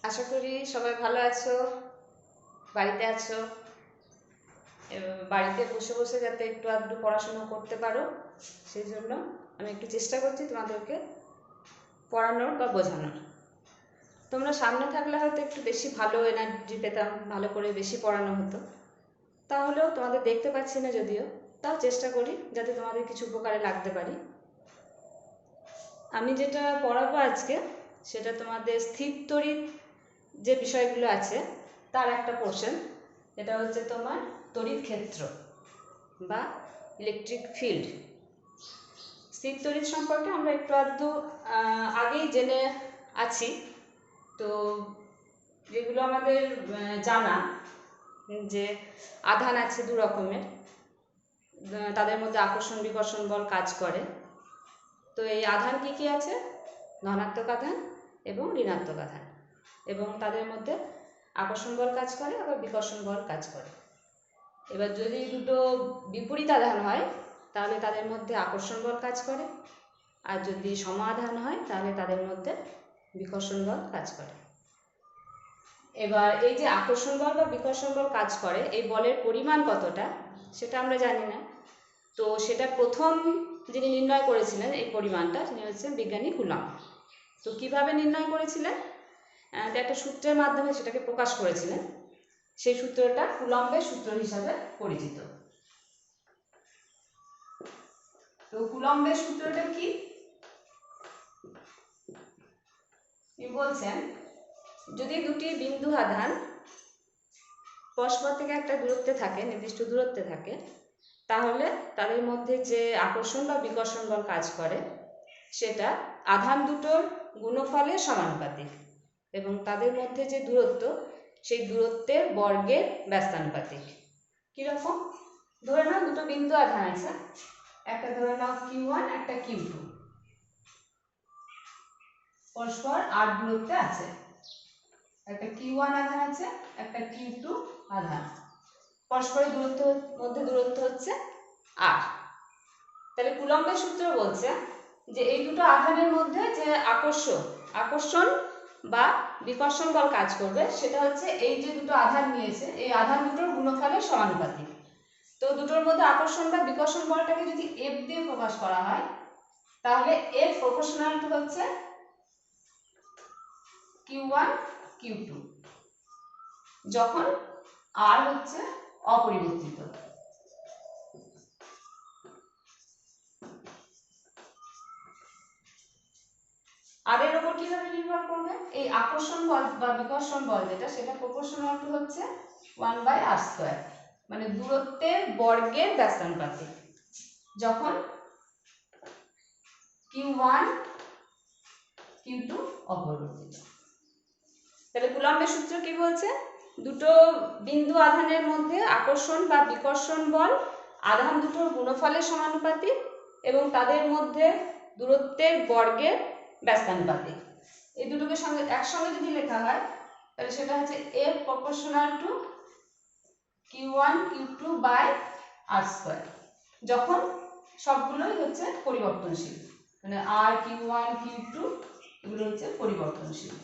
আশা করি সবাই ভালো আছো, বাড়িতে আছো। বাড়িতে বসে বসে যাতে একটু আধটু পড়াশোনা করতে পারো, সেই জন্য আমি একটু চেষ্টা করছি তোমাদেরকে পড়ানোর বা বোঝানোর। তোমরা সামনে থাকলে হয়তো একটু বেশি ভালো এনার্জি পেতাম, ভালো করে বেশি পড়ানো হতো। তাহলেও তোমাদের দেখতে পাচ্ছি না যদিও, তাও চেষ্টা করি যাতে তোমাদের কিছু উপকারে লাগতে পারি। আমি যেটা পড়াবো আজকে সেটা তোমাদের স্থির তড়িৎ যে বিষয়গুলো আছে তার একটা পোর্শন। এটা হচ্ছে তোমার তড়িৎ ক্ষেত্র বা ইলেকট্রিক ফিল্ড। স্থির তড়িৎ সম্পর্কে আমরা একটু আধটু আগেই জেনে আছি। তো যেগুলো আমাদের জানা, যে আধান আছে দু রকমের, তাদের মধ্যে আকর্ষণ বিকর্ষণ বল কাজ করে। তো এই আধান কী কী আছে? ধনাত্মক আধান এবং ঋণাত্মক আধান, এবং তাদের মধ্যে আকর্ষণ বল কাজ করে, আবার বিকর্ষণ বল কাজ করে। এবার যদি দুটো বিপরীত আধান হয় তাহলে তাদের মধ্যে আকর্ষণ বল কাজ করে, আর যদি সমাধান হয় তাহলে তাদের মধ্যে বিকর্ষণ বল কাজ করে। এবার এই যে আকর্ষণ বল বা বিকর্ষণ বল কাজ করে, এই বলের পরিমাণ কতটা সেটা আমরা জানি না। তো সেটা প্রথম যিনি নির্ণয় করেছিলেন এই পরিমাণটা, তিনি হচ্ছেন বিজ্ঞানী কুলম্ব। তো কিভাবে নির্ণয় করেছিলেন? একটা সূত্রের মাধ্যমে সেটাকে প্রকাশ করেছিলেন। সেই সূত্রটা কুলম্বের সূত্র হিসাবে পরিচিত। তো কুলম্বের সূত্রটা কি বলছেন? যদি দুটি বিন্দু আধান পরস্পর থেকে একটা দূরত্বে থাকে, নির্দিষ্ট দূরত্বে থাকে, তাহলে তাদের মধ্যে যে আকর্ষণ বা বিকর্ষণ বল কাজ করে সেটা আধান দুটোর গুণফলের সমানুপাতিক, এবং তাদের মধ্যে যে দূরত্ব সেই দূরত্বের বর্গের ব্যস্তানুপাতিক। কীরকম? ধরে নাও দুটো বিন্দু আধান আছে, একটা ধরে নাও Q1, একটা Q2, পরস্পর r দূরত্বে আছে। একটা Q1 আধান আছে, একটা Q2 আধান, পরস্পরের মধ্যে দূরত্ব হচ্ছে r। তাহলে কুলম্বের সূত্র বলছে যে এই দুটো আধানের মধ্যে যে আকর্ষণ বা বিকর্ষণ বল কাজ করবে সেটা হচ্ছে এই যে দুটো আধান নিয়েছে এই আধান দুটোর গুণফলের সমানুপাতিক। তো দুটোর মধ্যে আকর্ষণ বা বিকর্ষণ বলটাকে যদি F দিয়ে প্রকাশ করা হয় তাহলে F প্রপোর্শনাল টু হচ্ছে Q1 Q2, যখন R হচ্ছে অপরিবর্তিত। আর এর উপর কিভাবে নির্ভর করবে? এই আকর্ষণ বল বা বিকর্ষণ বল যেটা, সেটা প্রপোর্শনাল টু হচ্ছে 1/r², মানে দূরত্বের বর্গের ব্যস্তানুপাতিক, যখন Q1 Q2 অপরিবর্তিত। তাহলে কুলম্বের সূত্র কি বলছে? দুটো বিন্দু আধানের মধ্যে আকর্ষণ বা বিকর্ষণ বল আধান দুটোর গুণফলের সমানুপাতিক, এবং তাদের মধ্যে দূরত্বের বর্গের ব্যস্তানুপাতিক। এই দুটোকে একসঙ্গে যদি লেখা হয় তাহলে সেটা হচ্ছে F proportional to Q1 Q2 by r², যখন সবগুলোই হচ্ছে পরিবর্তনশীল, মানে r Q1 Q2 এগুলো হচ্ছে পরিবর্তনশীল।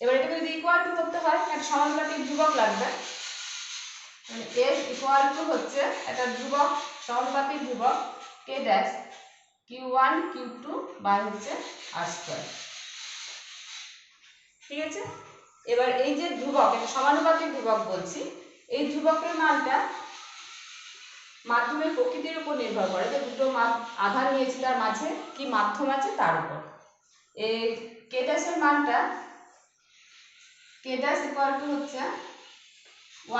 এবার এটাকে যদি ইকুয়াল টু করতে হয় একটা সমানুপাতিক ধ্রুবক লাগবে, মানে F ইকুয়াল টু হচ্ছে একটা ধ্রুবক, সমানুপাতিক ধ্রুবক k dash Q1 Q2 by হচ্ছে r²। ঠিক আছে? এবার এই যে ধ্রুবক, এটা সমানুপাতিক ধ্রুবক বলছি, এই ধ্রুবকের মানটা মাধ্যমের প্রকৃতির উপর নির্ভর করে, যে দুটো আধান নিয়েছি তার মাঝে কি মাধ্যম আছে তার উপর। এই k ড্যাশের মানটা k ড্যাশ ইকুয়াল টু হচ্ছে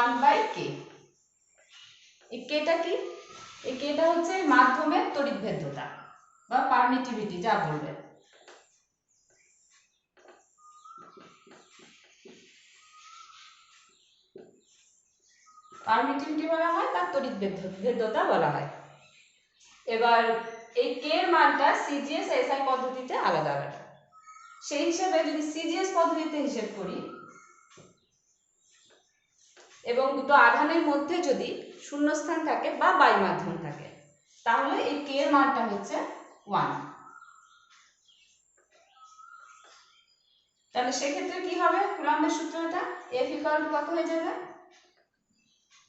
1/k। এই কেটা কি? এই কেটা হচ্ছে মাধ্যমের তড়িৎভেদ্যতা বা পারমিটিভিটি, যা বলবে। পারমিটিভিটি বলা হয়, তার তড়িৎভেদ্যতা বলা হয়। এবার এই কে এর মানটা সিজিএস এসআই পদ্ধতিতে আলাদা আলাদা। সেই হিসাবে যদি সিজিএস পদ্ধতিতে হিসেব করি এবং দুটো আধানের মধ্যে যদি শূন্যস্থান থাকে বা বায়ু মাধ্যম থাকে, তাহলে এই কে এর মানটা হচ্ছে 1। তাহলে সেক্ষেত্রে কি হবে, কুলম্বের সূত্রটা F = কত হয়ে যাবে,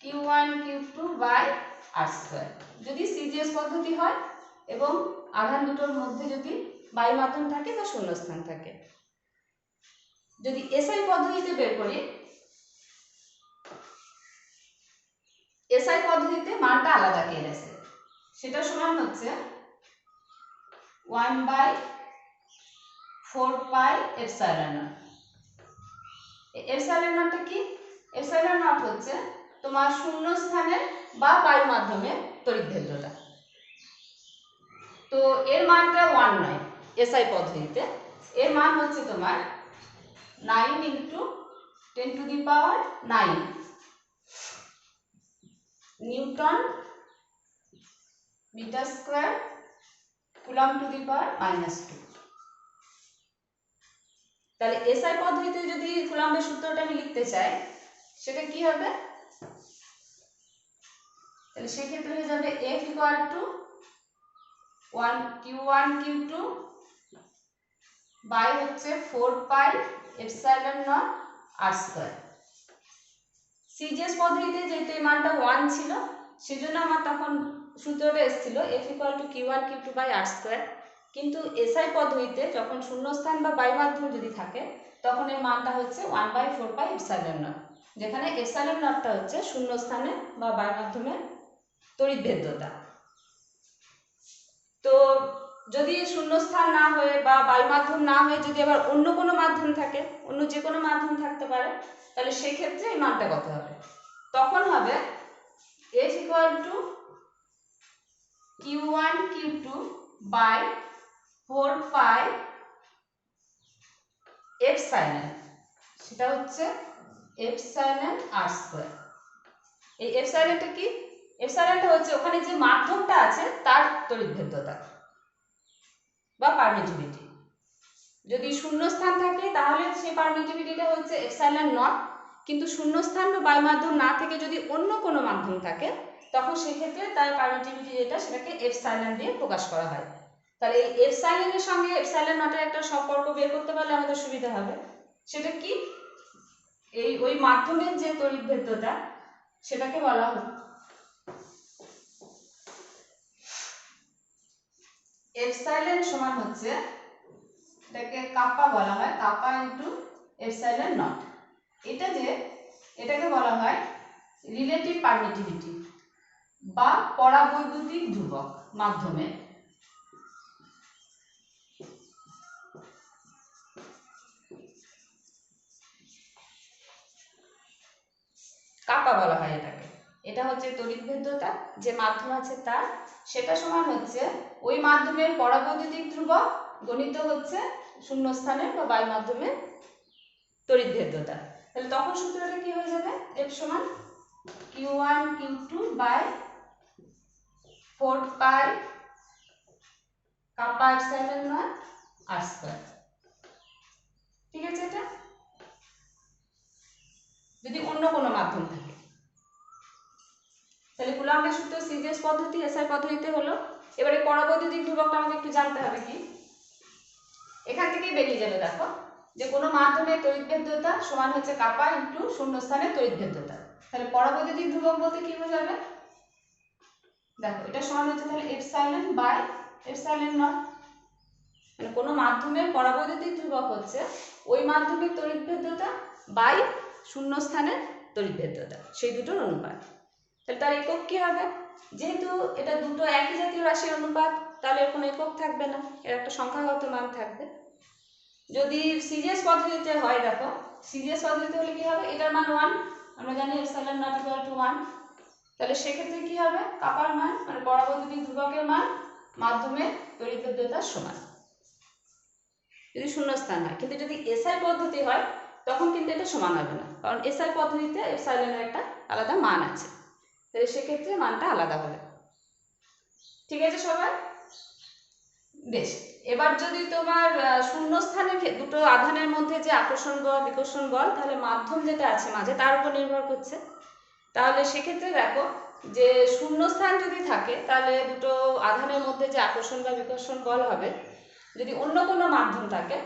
Q1 Q2 by r square. যদি সিজিএস পদ্ধতি হয় এবং আধান দুটোর মধ্যে যদি বায়ু মাধ্যম থাকে বা শূন্যস্থান থাকে। যদি এসআই পদ্ধতিতে বের করি, এসআই পদ্ধতিতে মানটা আলাদা কে আছে, সেটা সমান হচ্ছে 1/4 পাই এপসাইলন নট। এপসাইলন নটটা কি, এপসাইলন নট হচ্ছে তোমার শূন্য স্থানের বা বায়ু মাধ্যমে তড়িৎভেদ্যতা। তো এর মানটা 1 নয় এসআই পদ্ধতিতে, এর মান হচ্ছে তোমার 9 × 10⁹ newton metre square coulomb to the power -2। তাহলে এসআই পদ্ধতিতে যদি কুলম্বের সূত্রটা আমি লিখতে চাই, সেটা কি হবে, তাহলে সেক্ষেত্রে হয়ে যাবে F = Q1 Q2 বাই হচ্ছে 4 pi epsilon naught r square. CGS পদ্ধতিতে যেহেতু এই মানটা 1 ছিল, সেজন্য আমার তখন সূত্রটা এসেছিল F = Q1 Q2 by r square. কিন্তু এসআই পদ্ধতিতে যখন শূন্যস্থান বা বায়ু মাধ্যম যদি থাকে, তখন এর মানটা হচ্ছে 1/4 পাই এপসাইলন নট, যেখানে এপসাইলন নটটা হচ্ছে শূন্যস্থানে বা বায়ু মাধ্যমে তড়িৎভেদ্যতা। তো যদি শূন্যস্থান না হয়ে বা বায়ু মাধ্যম না হয়ে যদি আবার অন্য কোনো মাধ্যম থাকে, অন্য যে কোনো মাধ্যম থাকতে পারে, তাহলে সেই ক্ষেত্রে এই মানটা কত হবে, তখন হবে F = Q1 Q2 by 4 pi epsilon, সেটা হচ্ছে এপসাইলন r স্কয়ার। এই এপসাইলনটা কি, এপসাইলনটা হচ্ছে ওখানে যে মাধ্যমটা আছে তার তড়িৎভেদ্যতা বা পারমিটিভিটি। যদি শূন্যস্থান থাকে তাহলে সেই পারমিটিভিটিটা হচ্ছে এপসাইলন নট, কিন্তু শূন্যস্থান বা বায়ু মাধ্যম না থেকে যদি অন্য কোনো মাধ্যম থাকে, তখন সেক্ষেত্রে তার পারমিটিভিটি যেটা, সেটাকে এপসাইলন দিয়ে প্রকাশ করা হয়। তাহলে এই এপসাইলনের সঙ্গে এপসাইলন নটের একটা সম্পর্ক বের করতে পারলে আমাদের সুবিধা হবে। সেটা কি, এই ওই মাধ্যমের যে তড়িৎভেদ্যতা সেটাকে বলা হয় এপসাইলন সমান হচ্ছে, এটাকে কাপ্পা বলা হয়, কাপ্পা ইনটু এপসাইলন নট। এটা যে, এটাকে বলা হয় রিলেটিভ পারমিটিভিটি বা পরাবৈদ্যুতিক ধ্রুবক মাধ্যমে। কাপ্পা বলা হয় এটাকে। এটা হচ্ছে তড়িৎভেদ্যতা যে মাধ্যম আছে তার, সেটা সমান হচ্ছে ওই মাধ্যমের পরাবৈদ্যুতিক ধ্রুবক গণিত হচ্ছে শূন্যস্থানে বা বায়ু মাধ্যমে তড়িৎভেদ্যতা। তাহলে তখন সূত্রটা কি হয়ে যাবে, F সমান Q1 Q2 by 4 pi kappa epsilon naught r square. ঠিক আছে, এটা যদি অন্য কোনো মাধ্যম থাকে। তাহলে কুলম্বের সূত্র সিজিএস পদ্ধতি এসআই পদ্ধতিতে হলো। এবারে পরাবৈদ্যুতিক ধ্রুবকটা আমাকে একটু জানতে হবে কি, এখান থেকেই বেরিয়ে যাবে, দেখো যে কোনো মাধ্যমের তড়িৎভেদ্যতা সমান হচ্ছে কাপা ইনটু শূন্যস্থানের তড়িৎভেদ্যতা। তাহলে পরাবৈদ্যুতিক ধ্রুবক বলতে কি বোঝাবে, দেখো এটা সমান হচ্ছে তাহলে এপসাইলন বাই এপসাইলন নট। মানে কোনো মাধ্যমের পরাবৈদ্যুতিক ধ্রুবক হচ্ছে ওই মাধ্যমের তড়িৎভেদ্যতা বাই শূন্যস্থানের তড়িৎভেদ্যতা, সেই দুটোর অনুপাত। তাহলে তার একক কি হবে, যেহেতু এটা দুটো একই জাতীয় রাশির অনুপাত, তাহলে এর কোনো একক থাকবে না, এর একটা সংখ্যাগত মান থাকবে। যদি সিজিএস পদ্ধতিতে হয়, দেখো সিজিএস পদ্ধতিতে হলে কি হবে, এটার মান 1, আমরা জানি এপসাইলন নট = 1। তাহলে সেক্ষেত্রে কি হবে, কাপার মান মানে পরাবৈদ্যুতিক ধ্রুবকের মান মাধ্যমের তড়িৎভেদ্যতার সমান যদি শূন্যস্থান হয়। কিন্তু যদি এসআই পদ্ধতি হয় তখন কিন্তু এটা সমান হবে না, কারণ এসআই পদ্ধতিতে এপসাইলনের একটা আলাদা মান আছে, তাহলে সেক্ষেত্রে মানটা আলাদা হবে। ঠিক আছে সবাই, বেশ। এবার যদি তোমার শূন্যস্থানে দুটো আধানের মধ্যে যে আকর্ষণ বল বিকর্ষণ বল, তাহলে মাধ্যম যেটা আছে মাঝে তার উপর নির্ভর করছে। তাহলে সেক্ষেত্রে দেখো যে শূন্যস্থান যদি থাকে তাহলে দুটো আধানের মধ্যে যে আকর্ষণ বা বিকর্ষণ বল হবে, যদি অন্য কোনো মাধ্যম থাকে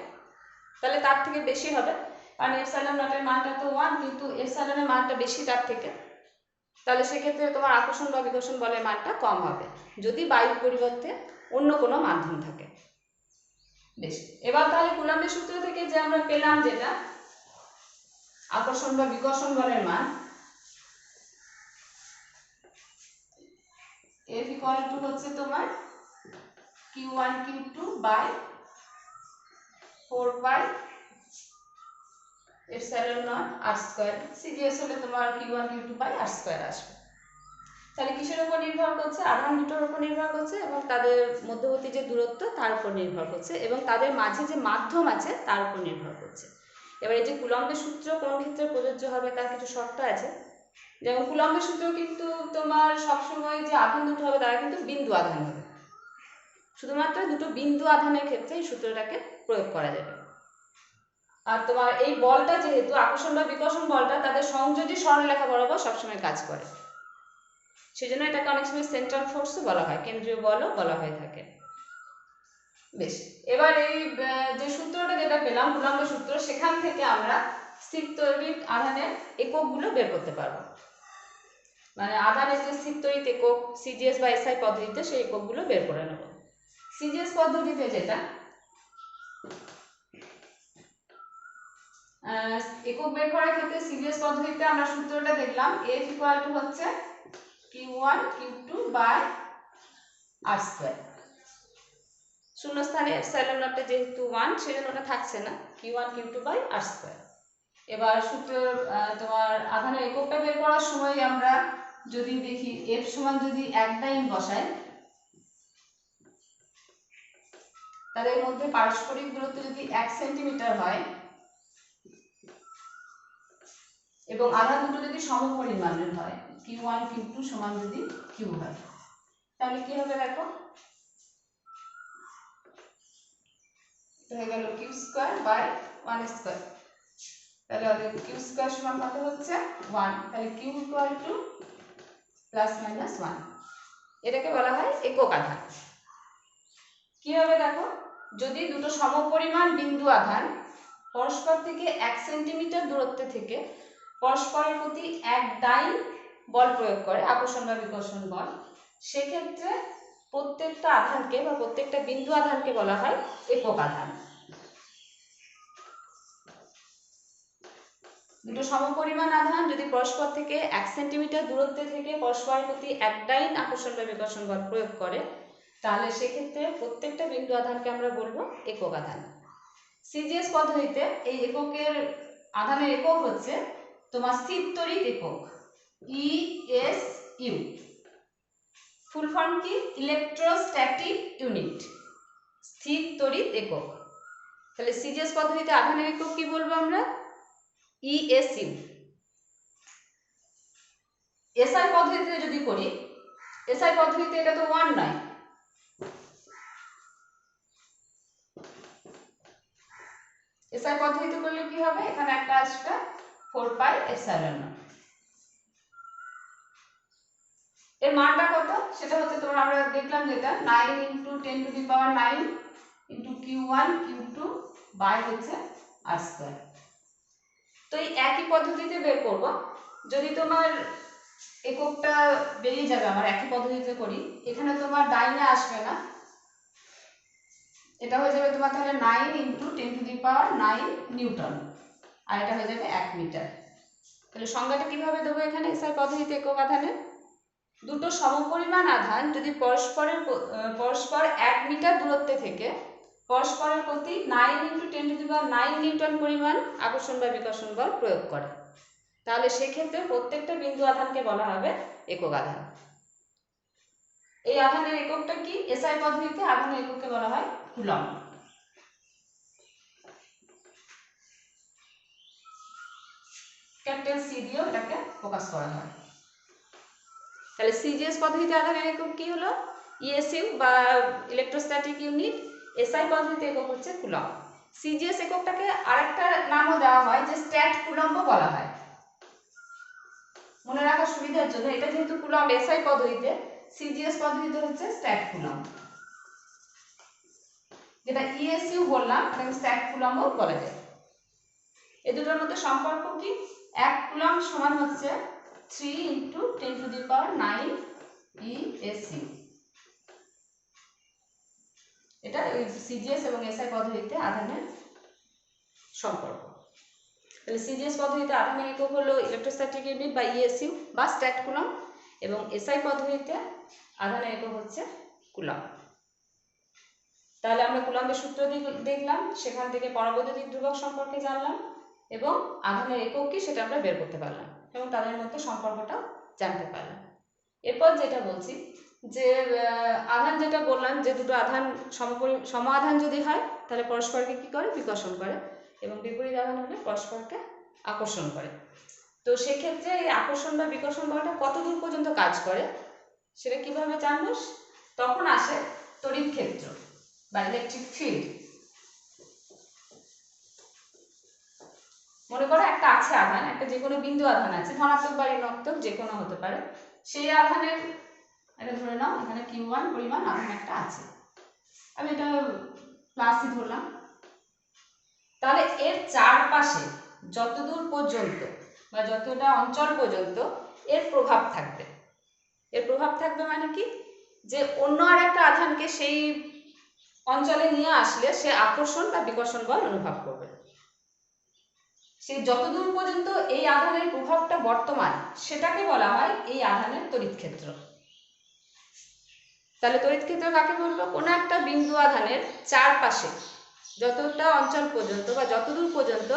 তাহলে তার থেকে বেশি হবে, কারণ এপসাইলন নটের মানটা তো 1, কিন্তু এপসাইলনের মানটা বেশি তার থেকে, তাহলে সেক্ষেত্রে তোমার আকর্ষণ বা বিকর্ষণ বলের মানটা কম হবে যদি বায়ুর পরিবর্তে অন্য কোনো মাধ্যম থাকে। বেশ, এবার তাহলে কুলম্বের সূত্র থেকে যে আমরা পেলাম যেটা আকর্ষণ বা বিকর্ষণ বলের মান, F ইকুয়াল টু হচ্ছে তোমার Q1 Q2 by 4 pi epsilon naught r square. CGS হলে তোমার Q1 Q2 by r square আসবে। তাহলে কিসের উপর নির্ভর করছে? আধান দুটোর উপর নির্ভর করছে এবং তাদের মধ্যবর্তী যে দূরত্ব তার উপর নির্ভর করছে এবং তাদের মাঝে যে মাধ্যম আছে তার উপর নির্ভর করছে। এবার এই যে কুলম্বের সূত্র কোন ক্ষেত্রে প্রযোজ্য হবে তার কিছু শর্ত আছে। যেমন কুলম্বের সূত্র কিন্তু তোমার সবসময় যে আধান দুটো হবে তারা কিন্তু বিন্দু আধান হবে, শুধুমাত্র দুটো বিন্দু আধানের ক্ষেত্রে এই সূত্রটাকে প্রয়োগ করা যাবে। আর তোমার এই বলটা যেহেতু আকর্ষণ বা বিকর্ষণ বলটা তাদের সংযোজী সরলরেখা বরাবর সবসময় কাজ করে, সেই জন্য এটাকে অনেক সময় সেন্ট্রাল ফোর্সও বলা হয়, কেন্দ্রীয় বলও বলা হয়ে থাকে। বেশ, এবার এই যে সূত্রটা যেটা পেলাম কুলম্বের সূত্র, সেখান থেকে আমরা স্থির তড়িৎ আধানের এককগুলো বের করতে পারবো, মানে আধানের যে স্থির তড়িৎ একক সিজিএস বা এসআই পদ্ধতিতে সেই এককগুলো বের করে নেব। সিজিএস পদ্ধতিতে যেটা একক বের করার ক্ষেত্রে সিজিএস পদ্ধতিতে আমরা সূত্রটা দেখলাম F ইকুয়াল টু হচ্ছে Q1 Q2 by r square. শূন্যস্থানে এপসাইলন নটে যেহেতু 1 সেজন্য ওটা থাকছে না, Q1 Q2 by r square. এবার সূত্র তোমার আধানের এককটা বের করার সময় আমরা যদি দেখি F সমান যদি 1 ডাইন বসাই, তাহলে এর মধ্যে পারস্পরিক দূরত্ব যদি 1 সেন্টিমিটার হয় এবং আধান দুটো যদি সমপরিমাণের হয়, Q1 Q2 সমান যদি Q হয়, তাহলে কি হবে দেখো, হয়ে গেল Q স্কয়ার বাই 1 স্কয়ার। তাহলে আমাদের Q স্কয়ার সমান কত হচ্ছে 1, তাহলে Q equal to plus minus 1। এটাকে বলা হয় একক আধান। কি হবে দেখো, যদি দুটো সমপরিমাণ বিন্দু আধান পরস্পর থেকে 1 সেন্টিমিটার দূরত্বে থেকে পরস্পরের প্রতি 1 ডাইন বল প্রয়োগ করে, আকর্ষণ বা বিকর্ষণ বল, সেক্ষেত্রে প্রত্যেকটা আধানকে বা প্রত্যেকটা বিন্দু আধানকে বলা হয় একক আধান। দুটো সমপরিমাণ আধান যদি পরস্পর থেকে 1 সেন্টিমিটার দূরত্বে থেকে পরস্পরের প্রতি 1 ডাইন আকর্ষণ বা বিকর্ষণ বল প্রয়োগ করে, তাহলে সেক্ষেত্রে প্রত্যেকটা বিন্দু আধানকে আমরা বলবো একক আধান। সিজিএস পদ্ধতিতে এই এককের আধানের একক হচ্ছে তোমার স্থির তড়িৎ একক, ESU। ফুল ফর্ম কি? ইলেকট্রোস্ট্যাটিক ইউনিট, স্থির তড়িৎ একক। তাহলে সিজিএস পদ্ধতিতে আধানের একক কি বলবো আমরা? ESU। এসআই পদ্ধতিতে যদি করি, এসআই পদ্ধতিতে এটা তো 1 নয়, এসআই পদ্ধতিতে করলে কি হবে, এখানে একটা আসবে 4 পাই এপসাইলন নট। এর মানটা কত সেটা হচ্ছে তোমার আমরা দেখলাম যেটা 9 × 10⁹9 × Q1 Q2 বাই হচ্ছে r স্কয়ার। তো এই একই পদ্ধতিতে বের করব। যদি তোমার এককটা বেরিয়ে যাবে আমার একই পদ্ধতিতে করি, এখানে তোমার ডাইনে আসবে না, এটা হয়ে যাবে তোমার তাহলে 9 × 10⁹9 নিউটন, আর এটা হয়ে যাবে 1 মিটার। তাহলে সংজ্ঞাটা কিভাবে দেবো এখানে এসআই পদ্ধতিতে একক আধানের? দুটো সমপরিমাণ আধান যদি পরস্পর 1 মিটার দূরত্বে থেকে পরস্পরের প্রতি 9 × 10⁹9 নিউটন পরিমাণ আকর্ষণ বা বিকর্ষণ বল প্রয়োগ করে, তাহলে সেক্ষেত্রে প্রত্যেকটা বিন্দু আধানকে বলা হবে একক আধান। এই আধানের এককটা কি? এসআই পদ্ধতিতে আধানের একককে বলা হয় কুলম্ব। ক্যাপিটাল সি দিয়েও এটাকে প্রকাশ করা হয়। তাহলে সিজিএস পদ্ধতিতে আধানের একক কি হলো? ESU বা ইলেকট্রোস্ট্যাটিক ইউনিট। এসআই পদ্ধতিতে একক হচ্ছে কুলম্ব। সিজিএস এককটাকে আরেকটা নামও দেওয়া হয় যে স্ট্যাট কুলম্ব বলা হয়। মনে রাখার সুবিধার জন্য, এটা যেহেতু কুলম্ব এসআই পদ্ধতিতে, সিজিএস পদ্ধতিতে হচ্ছে স্ট্যাট কুলম্ব, যেটা ইএসইউ বললাম এটাকে স্ট্যাট কুলম্বও বলা যায়। এই দুটোর মধ্যে সম্পর্ক কি? 1 কুলম্ব সমান হচ্ছে 3 × 10⁹ ESU। এটা সিজিএস এবং এসআই পদ্ধতিতে আধানের সম্পর্ক। তাহলে সিজিএস পদ্ধতিতে আধানের একক হলো ইলেকট্রোস্ট্যাটিক ইউনিট বা ইএসইউ বা স্ট্যাট কুলম্ব, এবং এসআই পদ্ধতিতে আধানের একক হচ্ছে কুলম্ব। তাহলে আমরা কুলম্বের সূত্র দেখলাম, সেখান থেকে পরাবৈদ্যুতিক ধ্রুবক সম্পর্কে জানলাম, এবং আধানের একক কি সেটা আমরা বের করতে পারলাম, এবং তাদের মধ্যে সম্পর্কটা জানতে পারলাম। এরপর যেটা বলছি যে আধান যেটা বললাম যে দুটো আধান সম আধান যদি হয় তাহলে পরস্পরকে কি করে? বিকর্ষণ করে, এবং বিপরীত আধান হলে পরস্পরকে আকর্ষণ করে। তো সেক্ষেত্রে এই আকর্ষণ বা বিকর্ষণ বলটা কত দূর পর্যন্ত কাজ করে সেটা কিভাবে জানবো? তখন আসে তড়িৎ ক্ষেত্র বা ইলেকট্রিক ফিল্ড। মনে করো একটা আছে আধান, একটা যে কোনো বিন্দু আধান আছে, ধনাত্মক বা ঋণাত্মক যে কোনো হতে পারে। সেই আধানের এটা ধরে নাও এখানে Q1 পরিমাণ আধান একটা আছে, আমি এটা প্লাসই ধরলাম। তাহলে এর চারপাশে যতদূর পর্যন্ত বা যতটা অঞ্চল পর্যন্ত এর প্রভাব থাকবে, এর প্রভাব থাকবে মানে কি? যে অন্য আর একটা আধানকে সেই অঞ্চলে নিয়ে আসলে সে আকর্ষণ বা বিকর্ষণ বল অনুভব করবে। সেই যতদূর পর্যন্ত এই আধানের প্রভাবটা বর্তমান সেটাকে বলা হয় এই আধানের তড়িৎ ক্ষেত্র। তাহলে তড়িৎ ক্ষেত্র কাকে বলবো? কোনো একটা বিন্দু আধানের চারপাশে যতটা অঞ্চল পর্যন্ত বা যতদূর পর্যন্ত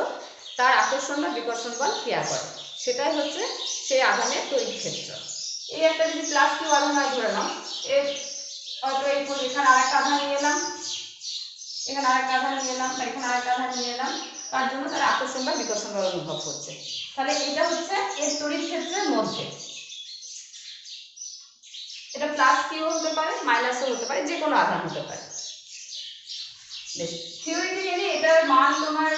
তার আকর্ষণ বা বিকর্ষণ বল ক্রিয়া করে, সেটাই হচ্ছে সেই আধানের তড়িৎ ক্ষেত্র। এই একটা যদি প্লাস কিউ আধান হয় ধরে নাও, এর হয়তো এই এখানে আরেকটা আধান নিয়ে এলাম, এখানে আরেকটা আধান নিয়ে এলাম, বা এখানে আরেকটা আধান নিয়ে এলাম, তার জন্য তারা আকর্ষণ বা বিকর্ষণ বল অনুভব করছে। তাহলে এটা হচ্ছে এর তড়িৎ ক্ষেত্রের মধ্যে। এটা প্লাস কিউ হতে পারে, মাইনাসও হতে পারে, যে কোনো আধান হতে পারে। বেশ, থিওরিটিক্যালি এটার মান তোমার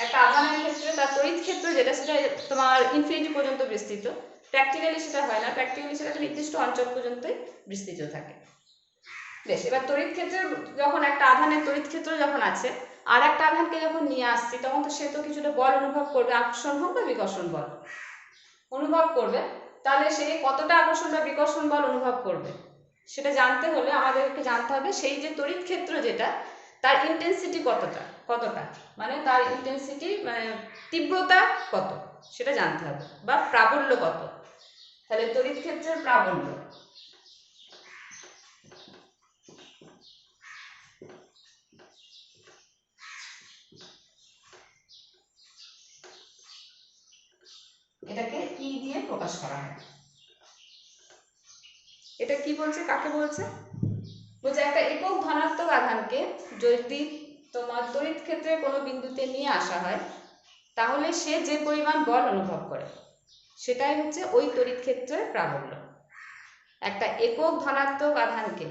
একটা আধানের ক্ষেত্রে তার তড়িৎ ক্ষেত্র যেটা সেটা তোমার ইনফিনিটি পর্যন্ত বিস্তৃত। প্র্যাকটিক্যালি সেটা হয় না, প্র্যাকটিক্যালি সেটা একটা নির্দিষ্ট অঞ্চল পর্যন্তই বিস্তৃত থাকে। বেশ, এবার তড়িৎ ক্ষেত্রে যখন একটা আধানের তড়িৎ ক্ষেত্র যখন আছে, আর একটা আধানকে যখন নিয়ে আসছি তখন তো সে তো কিছুটা বল অনুভব করবে, আকর্ষণ হোক বা বিকর্ষণ বল অনুভব করবে। তাহলে সে কতটা আকর্ষণ বা বিকর্ষণ বল অনুভব করবে সেটা জানতে হলে আমাদেরকে জানতে হবে সেই যে তড়িৎ ক্ষেত্র যেটা তার ইন্টেন্সিটি কতটা মানে তার ইন্টেন্সিটি মানে তীব্রতা কত সেটা জানতে হবে, বা প্রাবল্য কত। তাহলে তড়িৎ ক্ষেত্রের প্রাবল্য এটাকে ই দিয়ে প্রকাশ করা হয়। এটা কি বলছে? কাকে বলছে? বলছে একটা একক ধনাত্মক আধানকে যদি তোমার তড়িৎ ক্ষেত্রে কোনো বিন্দুতে নিয়ে আসা হয় তাহলে সে যে পরিমাণ বল অনুভব করে সেটাই হচ্ছে ওই তড়িৎ ক্ষেত্রের প্রাবল্য। একটা একক ধনাত্মক আধানকে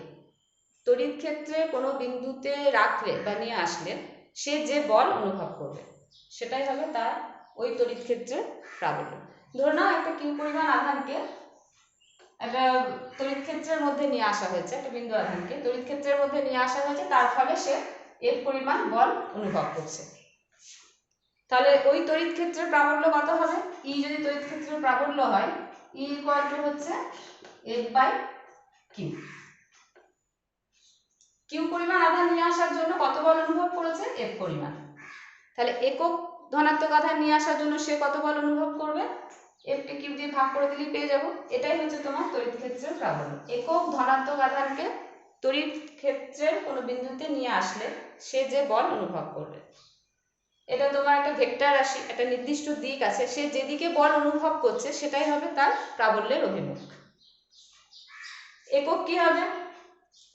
তড়িৎ ক্ষেত্রে কোনো বিন্দুতে রাখলে বা নিয়ে আসলে সে যে বল অনুভব করবে সেটাই হবে তার ওই তড়িৎ ক্ষেত্রের প্রাবল্য। ধরে নাও একটা কিউ পরিমাণ আধানকে একটা তড়িৎ ক্ষেত্রের মধ্যে নিয়ে আসা হয়েছে, একটা বিন্দু আধানকে তড়িৎ ক্ষেত্রের মধ্যে নিয়ে আসা হয়েছে, তার ফলে সে এর পরিমাণ বল অনুভব করছে। তাহলে ওই তড়িৎ ক্ষেত্রের প্রাবল্য কত হবে? ই যদি তড়িৎ ক্ষেত্রের প্রাবল্য হয়, ই ইকুয়াল টু হচ্ছে F/Q। কিউ পরিমাণ আধান নিয়ে আসার জন্য কত বল অনুভব করেছে? F পরিমাণ। তাহলে একক ধনাত্মক আধান নিয়ে আসার জন্য সে কত বল অনুভব করবে? F কে কিউ দিয়ে ভাগ করে দিলেই পেয়ে যাব। এটাই হচ্ছে তোমার তড়িৎ ক্ষেত্রের প্রাবল্য। একক ধনাত্মক আধানকে তড়িৎ ক্ষেত্রের কোনো বিন্দুতে নিয়ে আসলে সে যে বল অনুভব করবে, এটা তোমার একটা ভেক্টর রাশি, একটা নির্দিষ্ট দিক আছে, সে যেদিকে বল অনুভব করছে সেটাই হবে তার প্রাবল্যের অভিমুখ। একক কি হবে?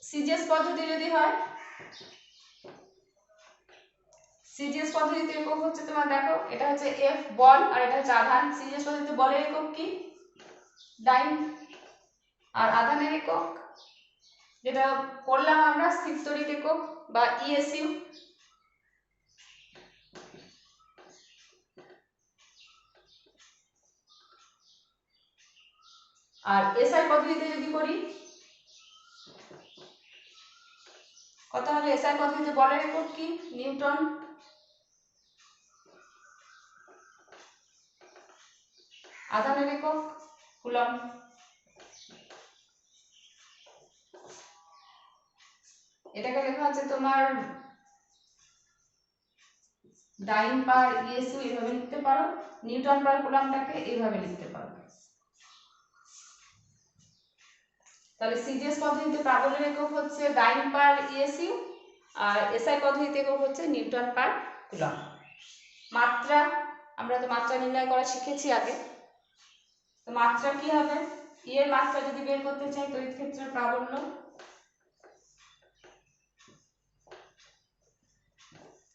সিজিএস পদ্ধতি যদি হয়, সিজিএস পদ্ধতিতে একক হচ্ছে তোমার দেখো এটা হচ্ছে এফ বল আর এটা হচ্ছে আধান। সিজিএস পদ্ধতিতে বলের একক কি? ডাইন। আর আধানের একক যেটা করলাম আমরা স্থির তড়িৎ একক বা ইএসইউ। আর এসআই পদ্ধতিতে যদি করি কত হবে? এসআই পদ্ধতিতে বলের একক কি? নিউটন। আধানের একক কুলম্ব। এটাকে লেখা আছে তোমার ডাইন পার ইএসইউ এইভাবে লিখতে পারো, নিউটন পার কুলম্বটাকে এইভাবে লিখতে পারো। তাহলে সিজিএস পদ্ধতিতে প্রাবল্যের একক হচ্ছে ডাইন পার ইএসইউ, আর এসআই পদ্ধতিতে একক হচ্ছে নিউটন পার কুলম্ব। মাত্রা, আমরা তো মাত্রা নির্ণয় করা শিখেছি আগে। তো মাত্রা কি হবে? ই এর মাত্রা যদি বের করতে চাই তড়িৎ ক্ষেত্রের প্রাবল্য,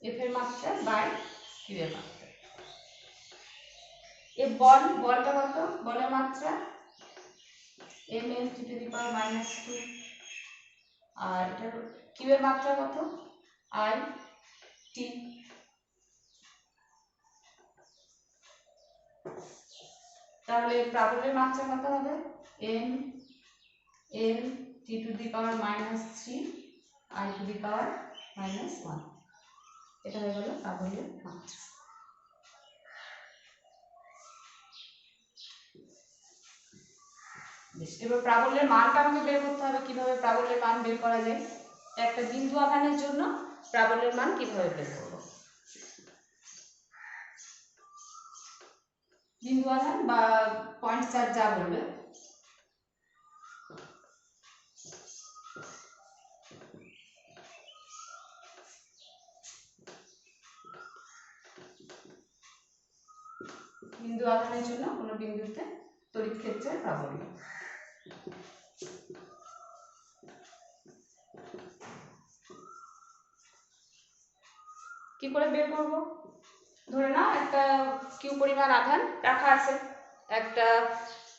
এফ এর মাত্রা বাই কিউ এর মাত্রা। এ বলটা কত? বলের মাত্রা M L T to the power -2, আর এটা কিউ এর মাত্রা কত? I T. তাহলে প্রাবল্যের মাত্রা কত হবে? M L T to the power -3 I to the power -1। এটা হয়ে গেল প্রাবল্যের মাত্রা। এবার প্রাবল্যের মানটা আমাকে বের করতে হবে। কিভাবে প্রাবল্যের মান বের করা যায়? একটা বিন্দু আধানের জন্য প্রাবল্যের মান কিভাবে বের করব? বিন্দু আধান বা পয়েন্ট চার্জ যা বলবে, বিন্দু আধানের জন্য কোনো বিন্দুতে তড়িৎ ক্ষেত্রের প্রাবল্য। কি করে বের করব? ধরে নাও একটা কিউ পরিমাণ আধান রাখা আছে, একটা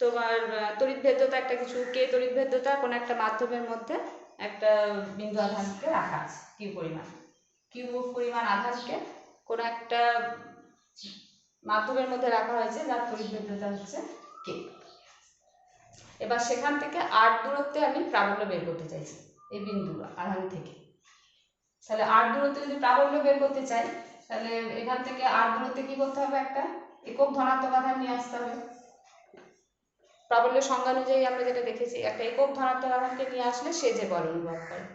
তোমার তড়িৎ ভেদ্যতা, একটা কিছু কে তড়িৎ ভেদ্যতা কোনো একটা মাধ্যমের মধ্যে একটা বিন্দু আধানকে রাখা আছে কিউ পরিমাণ আধানকে কোনো একটা মাধ্যমের মধ্যে রাখা হয়েছে যার তড়িৎ ভেদ্যতা হচ্ছে কে। এবার সেখান থেকে আর দূরত্বে আমি প্রাবল্য বের করতে চাইছি এই বিন্দু আধান থেকে। তাহলে আর দূরত্বে যদি প্রাবল্য বের করতে চাই, তাহলে এখান থেকে আর দূরত্বে কি করতে হবে? একটা একক ধনাত্মক আধান নিয়ে আসতে হবে। প্রাবল্যের সংজ্ঞা অনুযায়ী আমরা যেটা দেখেছি, একটা একক ধনাত্মক আধানকে নিয়ে আসলে সে যে বল অনুভব করে,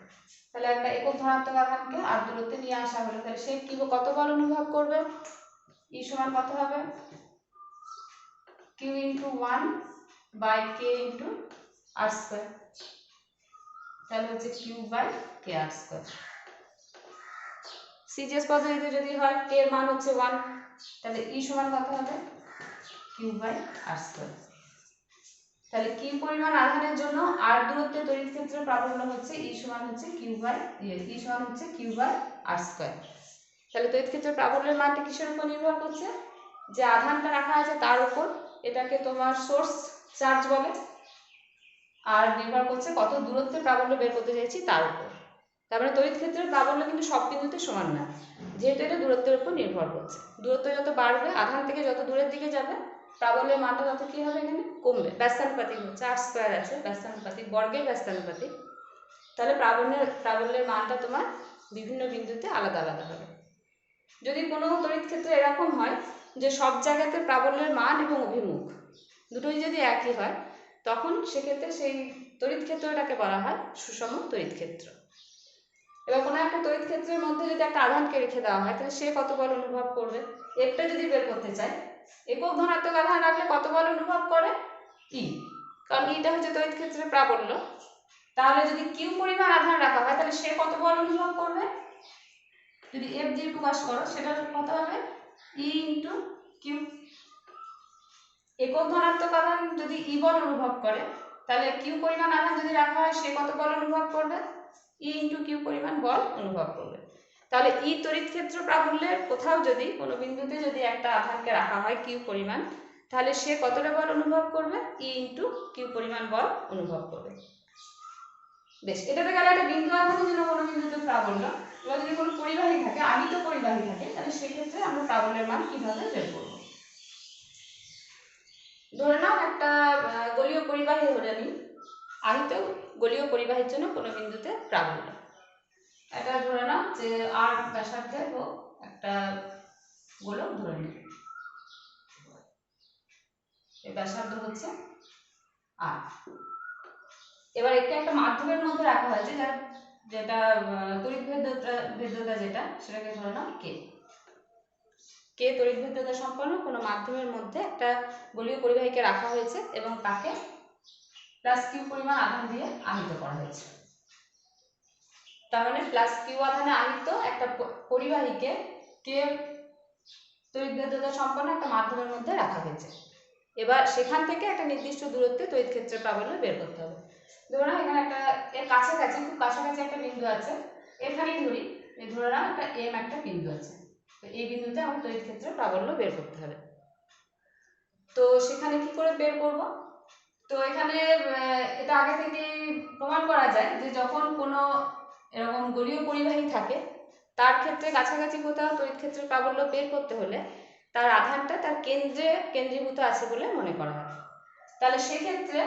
তাহলে একটা একক ধনাত্মক আধানকে আর দূরত্বে নিয়ে আসা হলো, তাহলে সে কি কত বল অনুভব করবে? ই সমান কত হবে? q × 1 by k × r²। তাহলে হচ্ছে q by k r²। CGS পদ্ধতিতে যদি হয় k এর মান হচ্ছে 1, তাহলে ই সমান কত হবে? q by r²। তাহলে q পরিমাণ আধানের জন্য আর দূরত্বে তড়িৎ ক্ষেত্রের প্রাবল্য হচ্ছে ই সমান হচ্ছে q বাই r²। তাহলে তড়িৎ ক্ষেত্রের প্রাবল্যের মানটা কিসের উপর নির্ভর করছে? যে আধানটা রাখা আছে তার উপর। এটাকে তোমার সোর্স চার্জ বলে। আর নির্ভর করছে কত দূরত্বে প্রাবল্য বের করতে চাইছি তার উপর। তারপরে তড়িৎ ক্ষেত্রের প্রাবল্য কিন্তু সব বিন্দুতে সমান না, যেহেতু এটা দূরত্বের উপর নির্ভর করছে। দূরত্ব যত বাড়বে, আধান থেকে যত দূরের দিকে যাবে, প্রাবল্যের মানটা তত কি হবে? এখানে কমবে। ব্যস্তানুপাতিক হচ্ছে, r² আছে, ব্যস্তানুপাতিক, বর্গের ব্যস্তানুপাতিক। তাহলে প্রাবল্যের মানটা তোমার বিভিন্ন বিন্দুতে আলাদা আলাদা হবে। যদি কোনো তড়িৎ ক্ষেত্রে এরকম হয় যে সব জায়গাতে প্রাবল্যের মান এবং অভিমুখ দুটোই যদি একই হয়, তখন সেক্ষেত্রে সেই তড়িৎ ক্ষেত্রটাকে বলা হয় সুষম তড়িৎ ক্ষেত্র। এবার কোনো একটা তড়িৎ ক্ষেত্রের মধ্যে যদি একটা আধানকে রেখে দেওয়া হয়, তাহলে সে কত বল অনুভব করবে? একটা যদি বের করতে চাই, একক ধনাত্মক আধান রাখলে কত বল অনুভব করে? ই, কারণ ইটা হচ্ছে তড়িৎ ক্ষেত্রের প্রাবল্য। তাহলে যদি কিউ পরিমাণ আধান রাখা হয়, তাহলে সে কত বল অনুভব করবে? যদি এফ দিয়ে প্রকাশ করো, সেটা কত হবে? ই ইন্টু কিউ। একক ধনাত্মক আধান যদি ই বল অনুভব করে, তাহলে কিউ পরিমাণ আধান যদি রাখা হয়, সে কত বল অনুভব করবে? ই ইন্টু কিউ পরিমাণ বল অনুভব করবে। তাহলে ই তড়িৎ ক্ষেত্র প্রাবল্যের কোথাও যদি কোনো বিন্দুতে যদি একটা আধানকে রাখা হয় কিউ পরিমাণ, তাহলে সে কতটা বল অনুভব করবে? ই ইন্টু কিউ পরিমাণ বল অনুভব করবে। বেশ, এটা তো গেল একটা বিন্দু আধানের জন্য কোনো বিন্দুতে প্রাবল্য। এবার যদি কোনো পরিবাহী থাকে, আহিত পরিবাহী থাকে, তাহলে সেক্ষেত্রে আমরা প্রাবল্যের মান কিভাবে বের করব? ধরে নাও একটা গলীয় পরিবাহী ধরে নিই, আহিত গলীয় পরিবাহীর জন্য কোনো বিন্দুতে প্রাবল্য। এটা ধরে নাও যে আর ব্যাসার্ধের হোক একটা গোলক ধরে নিই, এই ব্যাসার্ধ হচ্ছে আর। এবার একে একটা মাধ্যমের মধ্যে রাখা হয়েছে, যেটা তড়িৎ ভেদ্যতা যেটা, সেটাকে ধরে নাও কে। কে তড়িৎ ভেদ্যতা সম্পন্ন কোনো মাধ্যমের মধ্যে একটা গলীয় পরিবাহীকে রাখা হয়েছে এবং তাকে প্লাস কিউ পরিমাণ আধান দিয়ে আহিত করা হয়েছে। তার মানে প্লাস কিউ আধানে আহিত একটা পরিবাহীকে কে তড়িৎ ভেদ্যতা সম্পন্ন একটা মাধ্যমের মধ্যে রাখা হয়েছে। এবার সেখান থেকে একটা নির্দিষ্ট দূরত্বে তড়িৎ ক্ষেত্রের প্রাবল্য বের করতে হবে। ধরো এখানে একটা এর কাছাকাছি, খুব কাছাকাছি একটা বিন্দু আছে, এখানেই ধরি, ধরে নাও একটা এম একটা বিন্দু আছে, তো এই বিন্দুতে আমার তড়িৎ ক্ষেত্রের প্রাবল্য বের করতে হবে। তো সেখানে কি করে বের করব? তো এখানে এটা আগে থেকে প্রমাণ করা যায় যে যখন কোনো এরকম গলীয় পরিবাহী থাকে তার ক্ষেত্রে কাছাকাছি কোথাও তড়িৎ ক্ষেত্রের প্রাবল্য বের করতে হলে তার আধানটা তার কেন্দ্রে কেন্দ্রীভূত আছে বলে মনে করা হয়। তাহলে সেক্ষেত্রে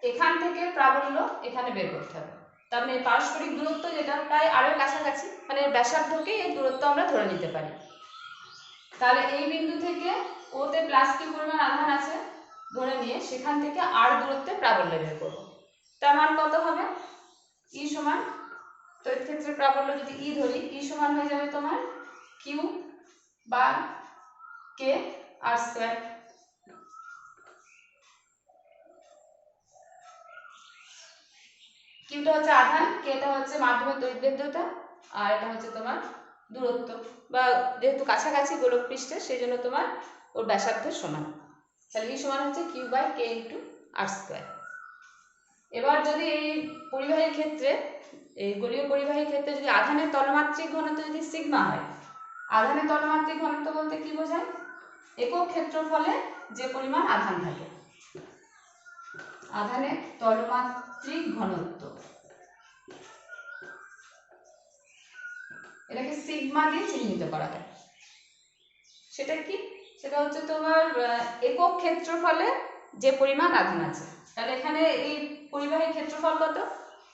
এখান থেকে প্রাবল্য এখানে বের করতে হবে। তার মানে পারস্পরিক দূরত্ব যেটা প্রায় আরের কাছাকাছি, মানে ব্যাসার্ধকে এর দূরত্ব আমরা ধরে নিতে পারি। তাহলে এই বিন্দু থেকে ওতে প্লাস কিউ পরিমাণ আধান আছে ধরে নিয়ে সেখান থেকে আর দূরত্বে প্রাবল্য বের করব। তার মান কত হবে? ই সমান, তড়িৎ ক্ষেত্রের প্রাবল্য যদি ই ধরি, ই সমান হয়ে যাবে তোমার কিউ বা কে আর স্কয়ার। কিউটা হচ্ছে আধান, কেটা হচ্ছে মাধ্যমের তড়িৎ ভেদ্যতা, আর এটা হচ্ছে তোমার দূরত্ব, বা যেহেতু কাছাকাছি গোলক পৃষ্ঠে সেই জন্য তোমার ওর ব্যাসার্ধের সমান। তাহলে ই সমান হচ্ছে Q by K into R square. এবার যদি এই পরিবাহীর ক্ষেত্রে, এই গলীয় পরিবাহীর ক্ষেত্রে যদি আধানের তলমাত্রিক ঘনত্ব যদি সিগমা হয়, আধানের তলমাত্রিক ঘনত্ব বলতে কি বোঝায়? একক ক্ষেত্রফলে যে পরিমাণ আধান থাকে, আধানের তলমাত্রিক ঘনত্ব, এটাকে সিগমা দিয়ে চিহ্নিত করা হয়। সেটা কি? সেটা হচ্ছে তোমার একক ক্ষেত্রফলে যে পরিমাণ আধান আছে। তাহলে এখানে এই পরিবাহীর ক্ষেত্রফল কত?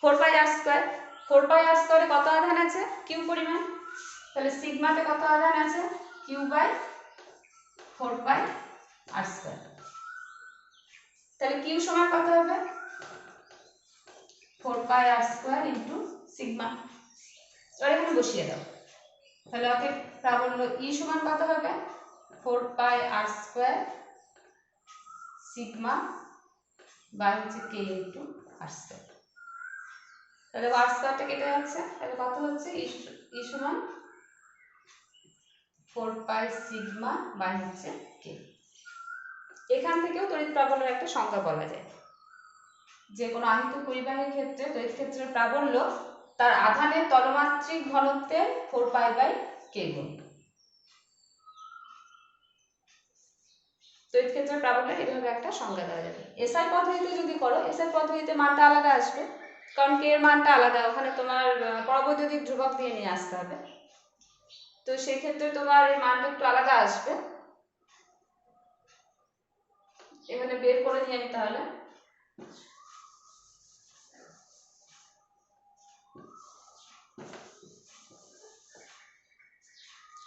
4 পাই আর স্কয়ার। 4 পাই আর স্কয়ারে কত আধান আছে? কিউ পরিমাণ। তাহলে সিগমাতে কত আধান আছে? Q by 4 pi R square. তাহলে কিউ সমান কত হবে? 4 পাই আর স্কয়ার ইন্টু সিগমা। এবার এখানে বসিয়ে দাও। তাহলে অতএব প্রাবল্য ই সমান কত হবে? 4 pi R square sigma by হচ্ছে কে ইন্টু আর স্কয়ার। তাহলে আর স্কয়ারটা কেটে যাচ্ছে, তাহলে কত হচ্ছে? ই সমান 4 পাই সিগমা বাই হচ্ছে কে। এখান থেকেও তড়িৎ প্রাবল্যের একটা সংজ্ঞা বলা যায়, যে কোনো আহিত পরিবাহীর ক্ষেত্রে তড়িৎ ক্ষেত্রের প্রাবল্য তার আধানের তলমাত্রিক ঘনত্বের 4 পাই বাই কে গুণ। তড়িৎ ক্ষেত্রের প্রাবল্য এভাবে একটা সংজ্ঞা দেওয়া যাবে। এসআই পদ্ধতিতে যদি করো, এসআই পদ্ধতিতে মানটা আলাদা আসবে, কারণ কে এর মানটা আলাদা, ওখানে তোমার পরবৈদ্যুতিক ধ্রুবক দিয়ে নিয়ে আসতে হবে। তো সেই ক্ষেত্রে তোমার এই মানটা একটু আলাদা আসবে। এখানে বের করে নিয়ে আমি তাহলে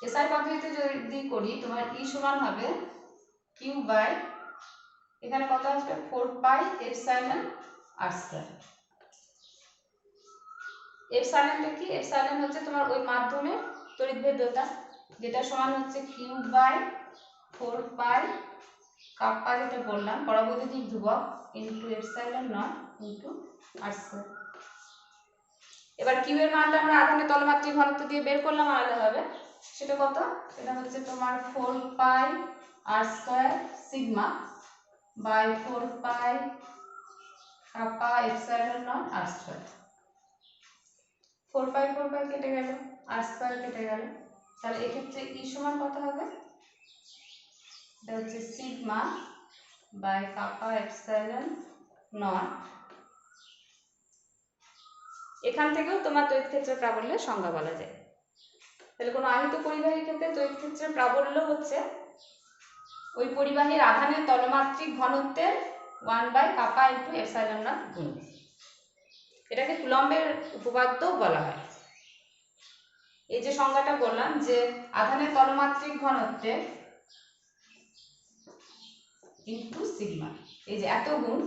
এসআই পদ্ধতিতে যদি করি, তোমার ই সমান হবে কিউ বাই, এখানে কত আসবে? 4 পাই এপসাইলন আর স্কয়ার। এপসাইলনটা কি? এপসাইলন হচ্ছে তোমার ওই মাধ্যমের তড়িৎ ভেদ্যতা, যেটা সমান হচ্ছে কিউ বাই 4 পাই কাপ্পা, যেটা বললাম পরবৈদ্যুতিক ধ্রুবক, into epsilon naught into R square. এবার কিউ এর মানটা আমরা আধানের তলমাত্রিক ঘনত্ব দিয়ে বের করলাম আলাদাভাবে। সেটা কত? সেটা হচ্ছে তোমার 4 pi R square sigma by 4 pi kappa epsilon nought r square. 4 pi কেটে গেল, আর স্কয়ার কেটে গেল। তাহলে এক্ষেত্রে ই সমান কত হবে? এটা হচ্ছে sigma by kappa epsilon naught. এখান থেকেও তোমার তড়িৎ ক্ষেত্রের প্রাবল্যের সংজ্ঞা বলা যায়। তাহলে কোনো আহিত পরিবাহীর ক্ষেত্রে তড়িৎ ক্ষেত্রের প্রাবল্য হচ্ছে ওই পরিবাহীর আধানের তলমাত্রিক ঘনত্বের 1/kappa×ε0 গুণ। এটাকে কুলম্বের উপপাদ্য বলা হয়। এই যে সংজ্ঞাটা বললাম যে আধানের তলমাত্রিক ঘনত্বে ইনটু সিগমা, এই যে এত গুণ,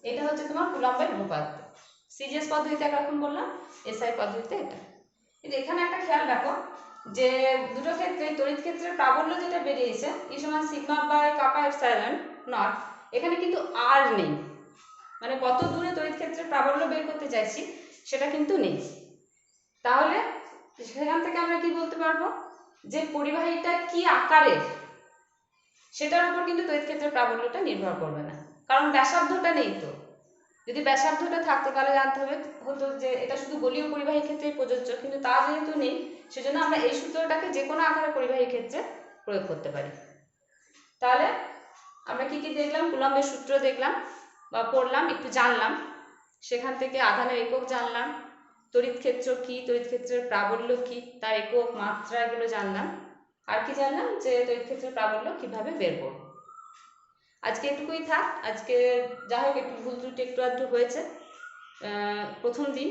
এটা হচ্ছে তোমার কুলম্বের উপপাদ্য। সিজিএস পদ্ধতিতে একরকম বললাম, এসআই পদ্ধতিতে এটা। কিন্তু এখানে একটা খেয়াল রাখো যে দুটো ক্ষেত্রে তড়িৎ ক্ষেত্রের প্রাবল্য যেটা বেরিয়েছে E=kappa/ε0, এখানে কিন্তু আর নেই, মানে কত দূরে তড়িৎ ক্ষেত্রের প্রাবল্য বের করতে চাইছি সেটা কিন্তু নেই। তাহলে সেখান থেকে আমরা কি বলতে পারবো যে পরিবাহীটা কি আকারের সেটার উপর কিন্তু তড়িৎ ক্ষেত্রের প্রাবল্যটা নির্ভর করবে না, কারণ ব্যাসার্ধটা নেই। তো যদি ব্যাসার্ধটা থাকতো তাহলে জানতে হবে হতো যে এটা শুধু গোলীয় পরিবাহী ক্ষেত্রেই প্রযোজ্য, কিন্তু তা যেহেতু নেই সেজন্য আমরা এই সূত্রটাকে যে কোনো আকারের পরিবাহী ক্ষেত্রে প্রয়োগ করতে পারি। তাহলে আমরা কি কি দেখলাম? কুলম্বের সূত্র দেখলাম বা পড়লাম, একটু জানলাম, সেখান থেকে আধানের একক জানলাম, তড়িৎ ক্ষেত্র কি, তড়িৎ ক্ষেত্রের প্রাবল্য কি, তার একক মাত্রা, এগুলো জানলাম। আর কি জানলাম? যে তড়িৎ ক্ষেত্রের প্রাবল্য কিভাবে বের করব। আজকে এটুকুই থাক। আজকে যাই হোক একটু ভুল ত্রুটি একটু আধটু হয়েছে, প্রথম দিন।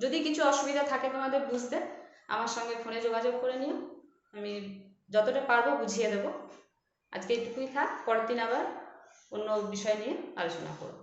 যদি কিছু অসুবিধা থাকে তোমাদের বুঝতে, আমার সঙ্গে ফোনে যোগাযোগ করে নিও, আমি যতটা পারবো বুঝিয়ে দেবো। আজকে এটুকুই থাক, পরের দিন আবার অন্য বিষয় নিয়ে আলোচনা করব।